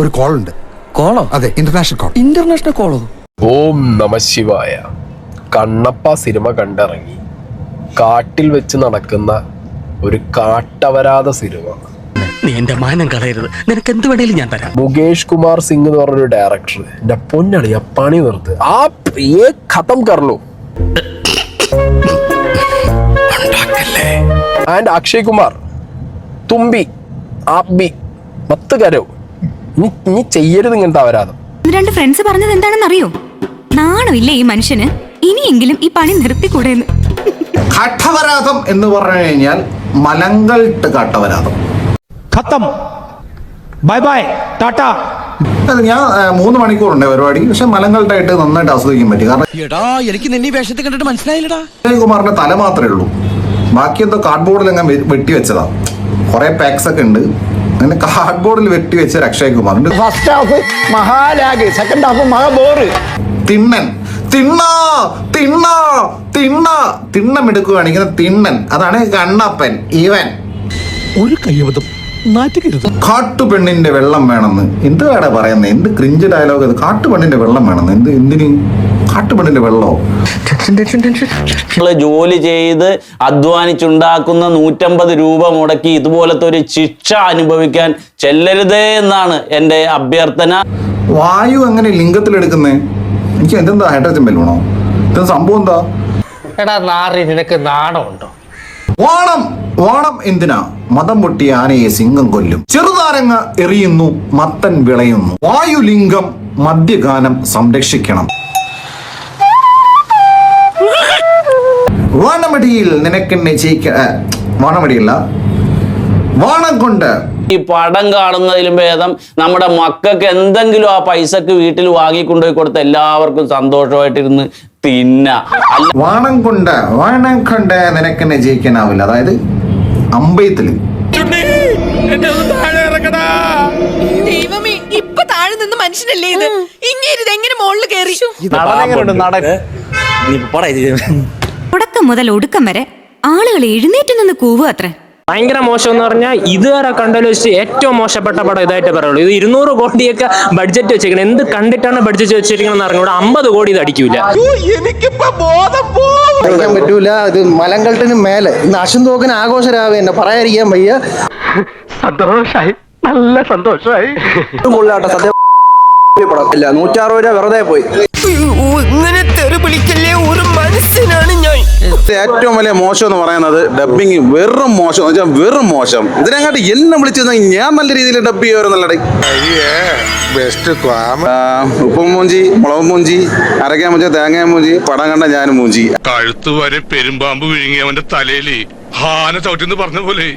ഒരു കോൾ ഉണ്ട്. കോളോ? അതെ, ഇന്റർനാഷണൽ കോൾ. ഇന്റർനാഷണൽ കോളോ? ഓം നമഃശിവായ. കണ്ണപ്പ സിനിമ കണ്ടിറങ്ങി കാട്ടിൽ വെച്ച് നടക്കുന്ന ഒരു കാട്ടവരാത സിനിമ. നീ എന്റെ മാനം കളയരുത്, നിനക്ക് എന്ത് വേണേലും ഞാൻ തരാം. മുകേഷ് കുമാർ സിംഗ് എന്ന് പറഞ്ഞൊരു ഡയറക്ടർ. എന്റെ പൊന്നളിയ പണി നിർത്ത്. ഖത്തം കർലോ. ആൻഡ് അക്ഷയ് കുമാർ, തുമ്പി, ആബി, മത്ത് കരോ. ഇനി ചെയ്യരുത് ഇങ്ങനത്തെ അപരാധം. രണ്ട് ഫ്രണ്ട്സ് പറഞ്ഞത് എന്താണെന്ന് അറിയോ? നാണമില്ല ഈ മനുഷ്യന്, ഇനിയെങ്കിലും ഈ പണി നിർത്തിക്കൂടെന്ന്. കാട്ടവരാധം എന്ന് പറഞ്ഞു കഴിഞ്ഞാൽ മലങ്കൾട്ട് കാട്ടവരാധം. ഖത്തം, ബൈ ബൈ, ടാറ്റ. അത് ഞാൻ 3 മണിക്കൂറുണ്ട് പരിപാടി. പക്ഷെ മലങ്കൾട്ടായിട്ട് നന്നായിട്ട് ആസ്വദിക്കാൻ പറ്റി. കാരണം എനിക്ക് നിന്നെ വേഷത്തിൽ കണ്ടിട്ട് മനസ്സിലായില്ലടാ. കുമാറിന്റെ തല മാത്രമേ ഉള്ളൂ, ബാക്കി എന്തോ കാർഡ്ബോർഡിൽ അങ്ങനെ വെട്ടി വെച്ചതാ. കുറെ പാക്സ് ഒക്കെ ഉണ്ട്. അങ്ങനെ കാർഡ്ബോർഡിൽ വെട്ടി വെച്ച അക്ഷയ് കുമാർ. ഫസ്റ്റ് ഹാഫ് മഹാലാഗ്, സെക്കൻഡ് ഹാഫ് മഹാബോറ്. തിണ്ണൻ, തിണ്ണം എടുക്കുകയാണെങ്കിൽ തിണ്ണൻ, അതാണ് കണ്ണപ്പൻ. ഇവൻ ഒരു കയ്യബദ്ധം, നാറ്റുകരുത്. കാട്ടുപെണ്ണിന്റെ വെള്ളം വേണമെന്ന് എന്തുവാടാ പറയുന്നത്? എന്ത് ക്രിഞ്ച് ഡയലോഗ് അത്? കാട്ടുപെണ്ണിന്റെ വെള്ളം വേണമെന്ന് എന്തിന്? കാട്ടുപെണ്ണിന്റെ വെള്ളമോ? ജോലി ചെയ്ത് അധ്വാനിച്ചുണ്ടാക്കുന്ന 150 രൂപ മുടക്കി ഇതുപോലത്തെ ഒരു ശിക്ഷ അനുഭവിക്കാൻ ചെല്ലരുതേ എന്നാണ് എൻ്റെ അഭ്യർത്ഥന. വായു എങ്ങനെ ലിംഗത്തിലെടുക്കുന്നേ? എനിക്ക് എന്തെന്താ ഹൈഡ്രജൻ ബലൂണോ? ഇത് സംഭവം എന്താ? എടാ നാറി, നിനക്ക് നാണമുണ്ടോ? വാണം എന്തിനാ? മതം പൊട്ടി ആനയെ സിംഹം കൊല്ലും. ചെറുനാരങ്ങ എറിയുന്നു, മത്തൻ വിളയുന്നു. വായുലിംഗം മദ്യഗാനം സംരക്ഷിക്കണം. വാണമടിയിൽ നിനക്കെന്നെ വാണമടിയല്ല, വാണം കൊണ്ട്. ഈ പടം കാണുന്നതിലും ഭേദം നമ്മുടെ മക്കൾക്ക് എന്തെങ്കിലും ആ പൈസക്ക് വീട്ടിൽ വാങ്ങിക്കൊണ്ടുപോയി കൊടുത്ത് എല്ലാവർക്കും സന്തോഷമായിട്ടിരുന്ന് വാണം കൊണ്ട് നിനക്കെന്നെ ജയിക്കാനാവില്ല. അതായത് അമ്പയത്തില് ദൈവമേ, ഇപ്പൊ താഴെ നിന്ന് മനുഷ്യനല്ലേ ഇത്? ഇങ്ങനെ എങ്ങനെ മുകളിൽ കയറി? തുടക്കം മുതൽ ഒടുക്കം വരെ ആളുകൾ എഴുന്നേറ്റ് നിന്ന് കൂവുക അത്രേ. ഭയങ്കര മോശം എന്ന് പറഞ്ഞാൽ ഇതുവരെ കണ്ടതിൽ വെച്ച് ഏറ്റവും മോശപ്പെട്ട പടം ഇതായിട്ട് പറയുള്ളൂ. ഇത് 200 കോടിയൊക്കെ ബഡ്ജറ്റ് വെച്ചേക്കണം. എന്ത് കണ്ടിട്ടാണ് ബഡ്ജറ്റ് വെച്ചിരിക്കണമെന്ന് അറിഞ്ഞൂടെ. 50 കോടി ഇത് അടിക്കൂല. പറ്റൂല. ഇത് മലങ്കൾട്ടിന് മേലെ ഇന്ന് അശുന്തോക്കിന് ആഘോഷരാവേ, എന്നെ പറയാതിരിക്കാൻ വയ്യ. സന്തോഷായി, നല്ല സന്തോഷായി. സത്യം 160 രൂപ വെറുതെ പോയി. ഇങ്ങനെ തെറി വിളിക്കല്ലേ, ഒരു മനുഷ്യനാണ് ഞാൻ. ഏറ്റവും വലിയ മോശം എന്ന് പറയുന്നത് ഡബിങ് വെറും മോശം, വെറും മോശം. ഇതിനെങ്ങാട്ട് എല്ലാം വിളിച്ചിരുന്നെങ്കിൽ ഞാൻ നല്ല രീതിയിൽ ഡബ് ചെയ്യുമായിരുന്നല്ലേ. ഉപ്പും മൂഞ്ചി, മുളകും മൂഞ്ചി, അരക്കാൻ മൂഞ്ചി, തേങ്ങ മൂഞ്ചി, പടം കണ്ട ഞാനും മൂഞ്ചി. കഴുത്ത് വരെ പെരുമ്പാമ്പ് വിഴുങ്ങി അവന്റെ തലയില് ഹാന ചവിട്ടിന്ന് പറഞ്ഞ പോലെ.